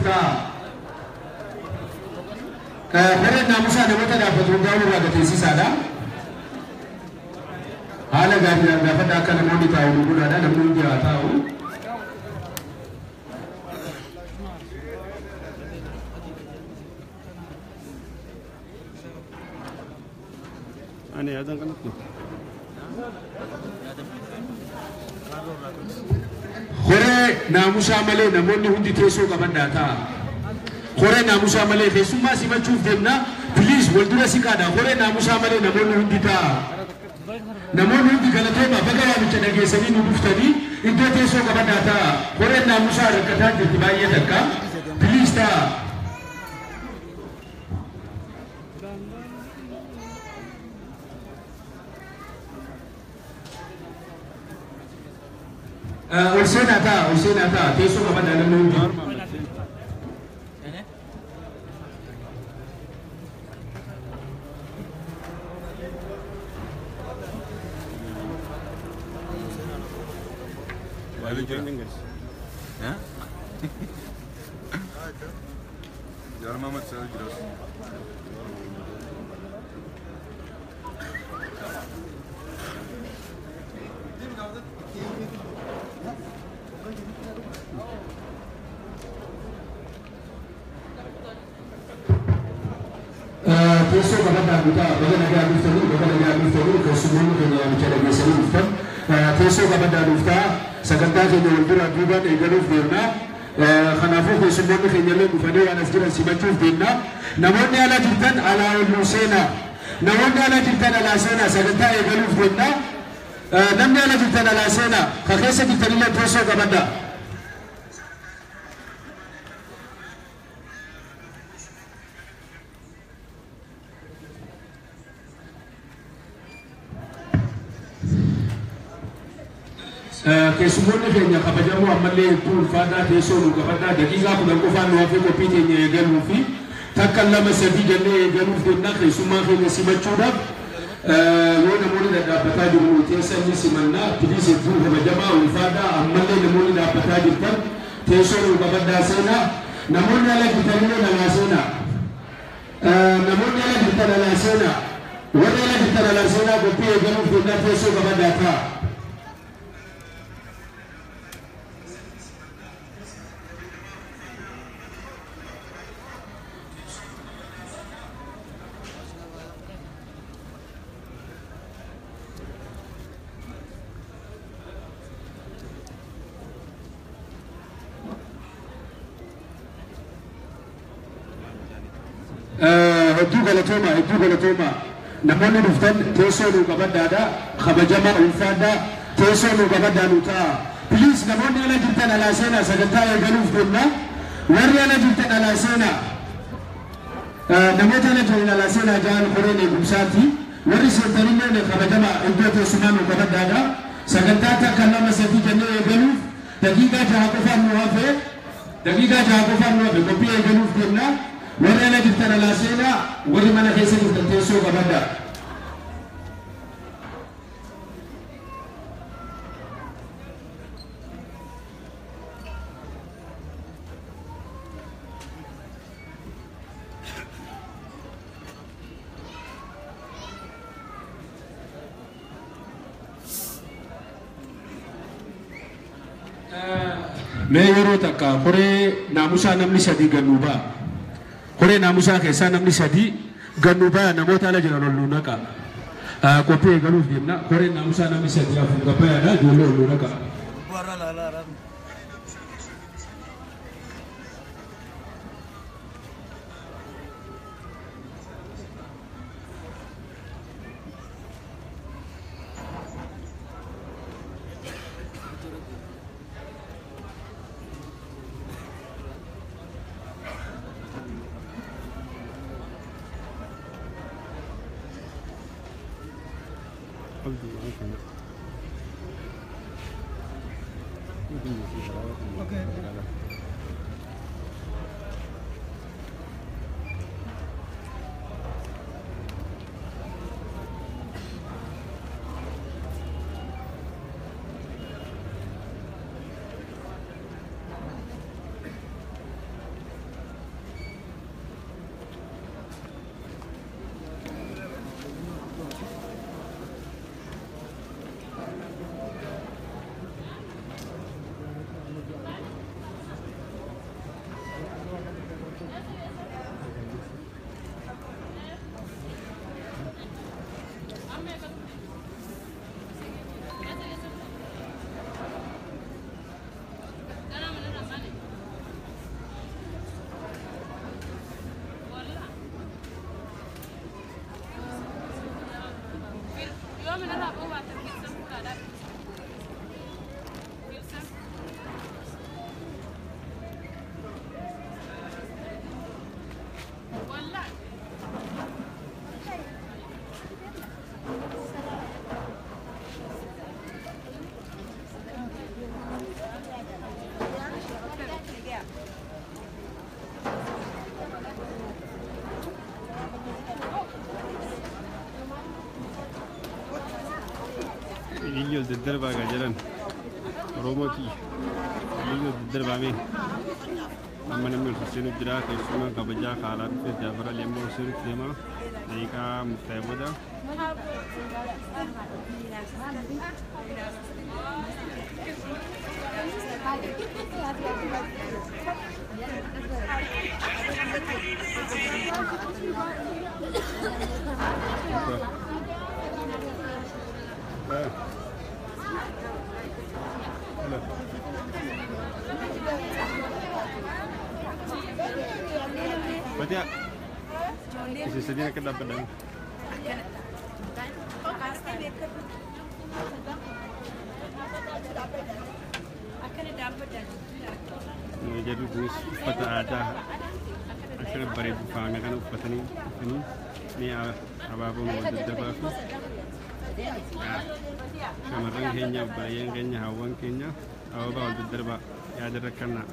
دفتا كهرة ناموسا نموتا دافتون داولو راقتيسي سادا حالا غابي دافتا كالموني تاو نقول هذا نمون دي آتاو أنا هذا كنت خوري ناموسا مالي نموني هندي تيسو كمان داتا خوري ناموسا مالي تيسو ما سيما تشوف دمنا بليز ولدنا سيكادا خوري ناموسا مالي نموني هندي تا نموني هندي غلطوما بغايا بيشنا سنين ودفتني إنتو تيسو كمان داتا خوري ناموسا ركتان جتباية دكا بليز تا Ursena ta, teso ka ba dalam nunggu? Balik joining guys. Ya? Jangan mamat saya jelas. Teso ka ba daguta, baga nag-agustano, kasumunod ka niya bicara biasa luftan. Teso ka ba daguta, sa kanta ka niya waldura duban, ganuf dirna. Kanafu kasumunod ka niya lang, ufano yan asgiran si Machuf dirna. Namun niya ala jirtan ala Lusena. Namun niya ala jirtan ala Sena, sa kanta ay ganuf dirna. Nam niya ala jirtan ala Sena, kakesa jirtan nila teso ka ba da. Kesumuni kenya kapajamu amale tul fada teso lu kapada dakiga kudan ko fanu afi ko pite nye galu fi takallama sabi janne galu fi na kesuma kenya simachuda wona moni da batadi mu tesa ni simanna pidise tul kapajamu ul fada amale le moni da batadi tan teso lu kapada sena namun ala kitanino na sena namun ala kitana la sena wala ala kitana la sena ko pie galu fi na teso kapada ta hedduu galatooma namoonni dhuftan teessoo nu qabaddaadha kabajama ulfaadha teessoo nu qabaddaanu ta'a please namoonni ala jirtan alaa seenaa sagantaa eegaluuf deemna warri ala jirtan alaa seenaa namoota ala jiran alaa seenaa ja'an koreen eegumsaati warri seentarillee kabajama iddoo teessumaa nu qabaddaadha sagantaa takka lama sadii jennee eegaluuf daqiiqaa jaha qofaan nu hafe qophii eegaluuf deemna warri ala jirtan alaa seenaa warri mana keessa jirtan teessoo qabaddaa mee yeroo takka koree naamusaa namni sadii gannuuba koree naamusaa keessaa namni sadii gannuuba namoota ala jiran ol naqa qophii eegaluuf deemna koree naamusaa namni sadii afur gabbayaadha ijoollee ol naqa Io del derba gajaran Romoti io del derba me amane mul Hussein jira ke suma kabaja khalat fe Jafar Ali mo sir tema deika mutayboda Batia isi sedina ke dapat dan jadi tulis pada ada akan beri bukannya kan pada ini apa mau terdapat kemarin kayaknya bayang kayaknya hawan kayaknya apa mau terdapat ya ada karena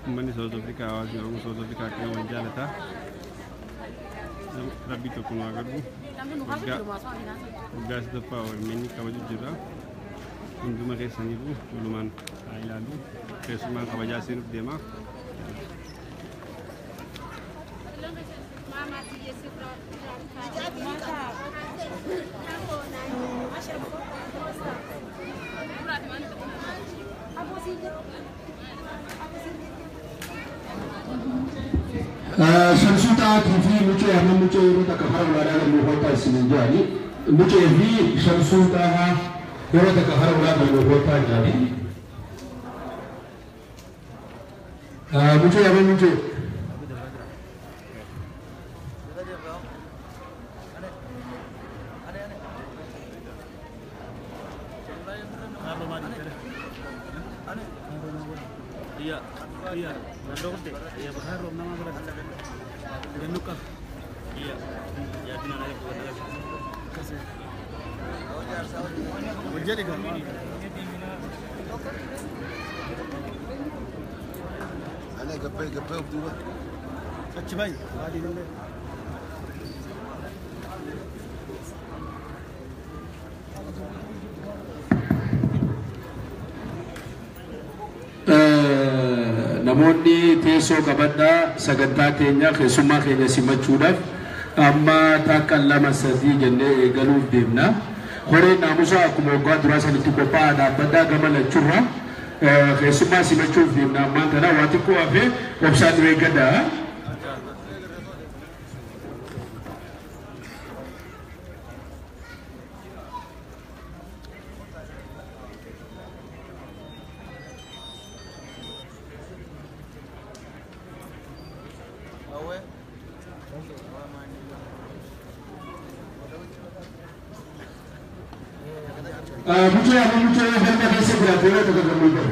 Mani South Africa awas orang South Africa kena wanjal ta Rabbi to kuno agaru gas de power mini kawaju jira undu ma kesani bu luman ailalu kesuma kawaja sirf dema Shamsuta TV mucho ama mucho rota kahara wala ga muhota sinjani mucho vi Shamsuta rota kahara wala ga muhota jani mucho ama mucho iya nandote iya baharo nama berada Renuka iya ya di mana itu ada kasih jadi kan Ana gappe dua. Kacau bayi ada ni namoonni teessoo qabadhaa sagantaa keenya keessummaa keenya simachuudhaaf amma takka lama sadii jennee eegaluuf deemna. Horeen naamusa akkuma waggaa duraa sanitti qophaa'aa dhaabbadhaa gama lachuurra keessummaa simachuuf deemna. Ammaan kana waa xiqqoo hafee obsaan eeggadhaa. Mucho ya falta que se creativo que te permite.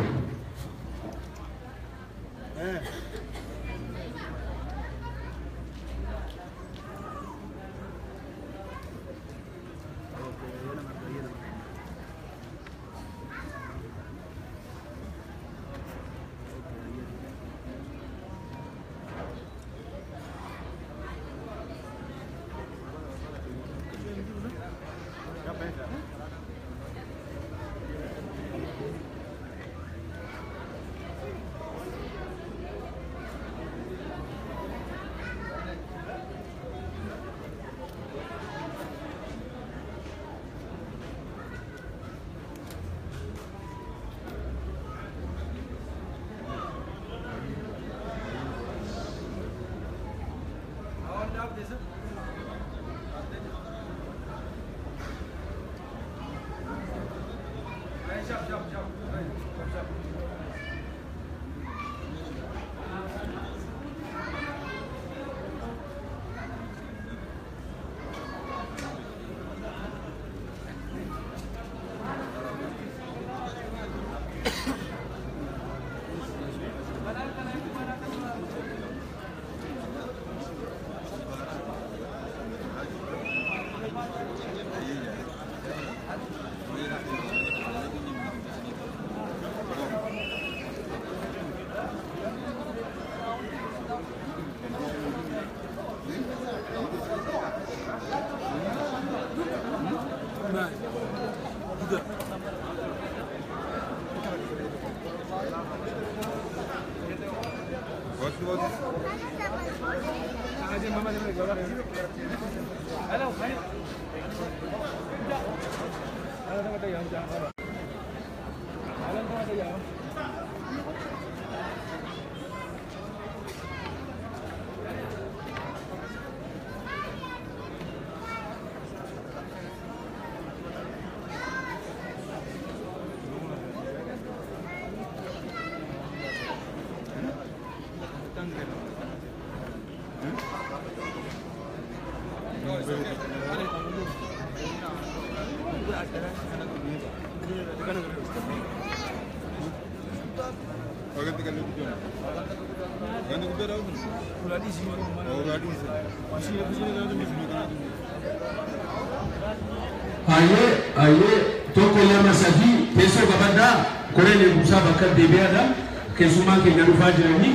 Aye, toko lama sadi, teso kabanda, kore ne busa bakar debiada, kesuma ke garufa jirani,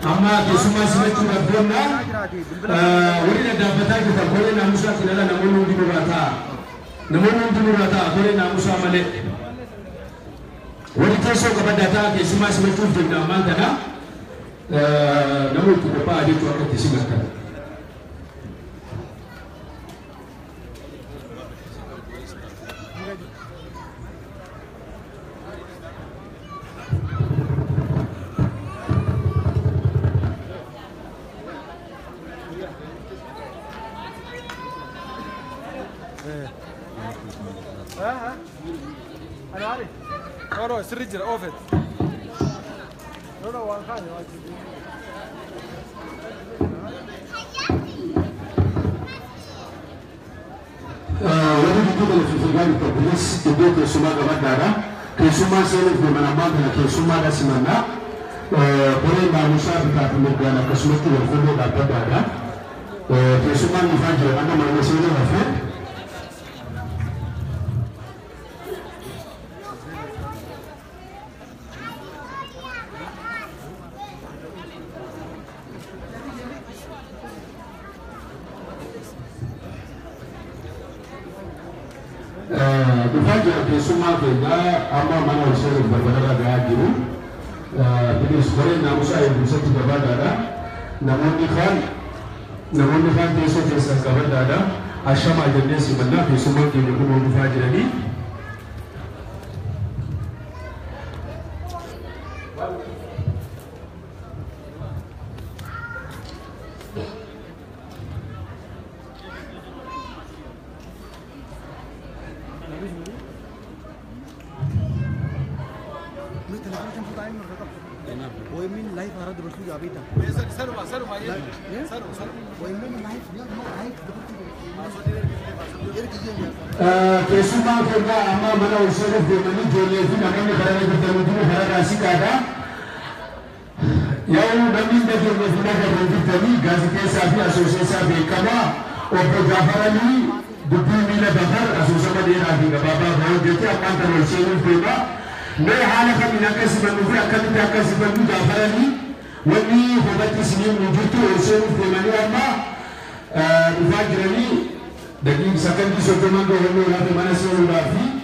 amma kesuma simetu rabona, wali na dapata kita kore na musa kinala na monu dimurata, kore na musa male, wali teso kabanda ta kesuma simetu jirna mangana, namu tukopa adi tu akan tesimata. No, it's rigid, off it. No, one kind. What do you do if you want to police to go to Sumaga Badara? Kesuma sele kwa manamanga na kesuma da simana. Kore na musabi ka tumegana kasumatu wa fundo da badara. Kesuma ni fanje ana manasele hafe. Bukannya kesuma kena ama mana usaha berbeda dengan dulu. Jadi sekarang nama saya bisa tidak berada. Namun di kan desa kabar ada. Asyam ajarnya sebenarnya kesuma kini pun bukan jadi. Kesuma kena ama mana usaha bermani jualnya itu namanya barang yang bertemu barang asing ada. Yang namin dah jualnya itu nak bertemu gazi kesafi asosiasi bekama, opera jafarani, 2000 bahar asosiasi dia lagi. Bapa baru jadi akan terusir juga. Mereka kami nak kasih bantu, akan kita kasih bantu jafarani. Wani hobati sini menjutu usaha bermani ama ufajrani. Daging sakan di soto mangga yang orang mana selalu rafi,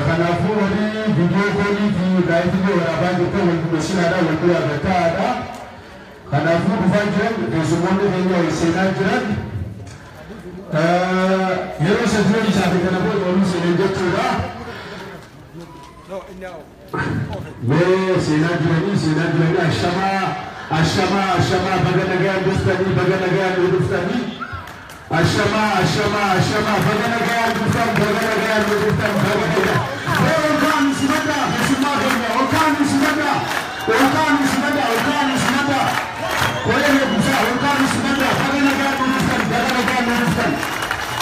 khanafu hari video call di live video orang itu waktu mesin ada waktu ada ada, khanafu bukan di semua ni yang senajan, yang sesuatu di sana kenapa orang senajan juga, senajan asyama bagai negara Hindustani. Asyama, bagaimana bukan, bagaimana. Orang semata, semua orang semata. Boleh bisa orang semata, bagaimana bukan.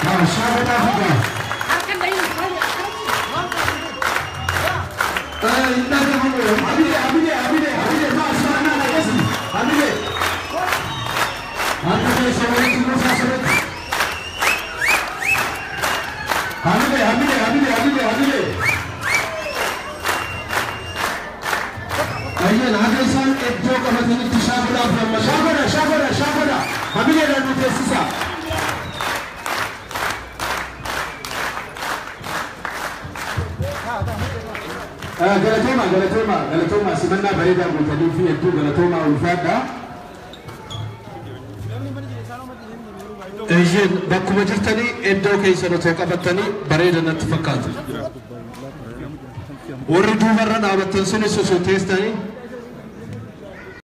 Masyarakat juga. Ini Hamide. Ayo, nak galatooma simannaa bareedaa gootanii fi hedduu galatooma ulfaadha. Bakkuma jirtanii iddoo keessan otoo qabattanii bareeda natti fakkaatu. Warri duubarra dhaabattan sunis osoo teessanii